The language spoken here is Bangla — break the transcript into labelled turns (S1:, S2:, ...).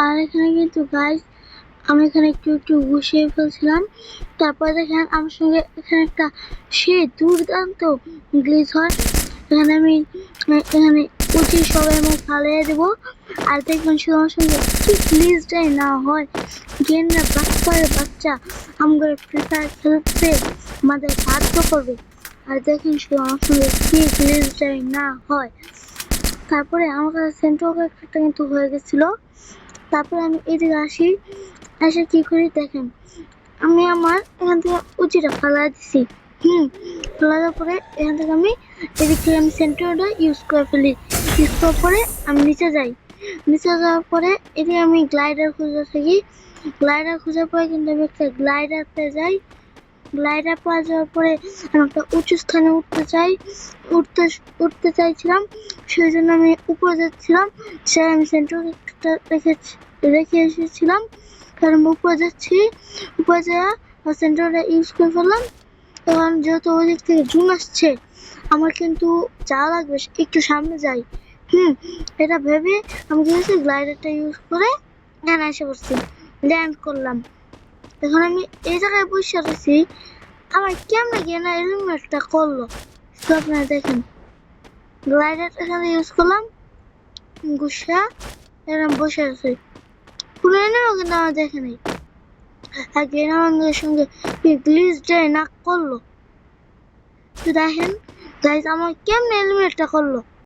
S1: আর এখানে কিন্তু গাইস আমি এখানে একটু একটু গুছিয়ে ফেলছিলাম। তারপর দেখেন আমার সঙ্গে এখানে একটা সে দুর্দান্ত গ্লিচ হয়। এখানে আমি এখানে উঠি সবাই আমি ফালিয়ে দেবো। আর দেখবেন শুধু আমার সঙ্গে কি গ্লিচটাই না হয়। গেম না বাচ্চা আমাদের ফ্রি ফায়ার খেলতে আমাদের বাধ্য করবে। আর দেখেন শুধু আমার সঙ্গে কি গ্লিচটাই না হয়। তারপরে আমার কাছে সেন্ট্রাল একটা কিন্তু হয়ে গেছিল। তারপরে আমি এদিকে আসি, এসে কি করি দেখেন আমি আমার এখান থেকে উচিটা ফালা দিছি। ফালা দেওয়ার পরে এখান থেকে আমি এদিক থেকে আমি সেন্ট্রালটা ইউজ করে ফেলি। ইউজ করার পরে আমি নিচে যাই। নিচে যাওয়ার পরে এদিকে আমি গ্লাইডার খুঁজে থাকি। গ্লাইডার খোঁজার পরে কিন্তু আমি একটা গ্লাইডার পেয়ে যাই। গ্লাইডার পাওয়া যাওয়ার পরে আমি একটা উঁচু স্থানে উঠতে উঠতে চাইছিলাম। সেই জন্য আমি উপরে যাচ্ছিলাম। সে আমি সেন্ট্রালটা রেখে এসেছিলাম। কারণ উপরে যাচ্ছি, উপরে যাওয়া সেন্ট্রালটা ইউজ করে ফেললাম। এখন যেহেতু ওই দিক থেকে জুম আসছে আমার কিন্তু যাওয়া লাগবে, একটু সামনে যাই। এটা ভেবে আমি কি হয়েছি গ্লাইডারটা ইউজ করে এখানে এসে পড়ছি, ল্যান্ড করলাম। এখন আমি এই জায়গায় বসে রয়েছি, আমার কেমনে গিয়ে না এলিমিনেটটা করলো তো আপনারা দেখেন। গ্লাইডার এখানে ইউজ করলাম, গুসা এরকম বসে আছে, কোনো এনিমিও কিন্তু আমার দেখে নেই। আর গেম আমাদের সঙ্গে গ্লিচ ডে না করলো তো দেখেন গাইজ আমার কেমনে এলিমিনেটটা করলো।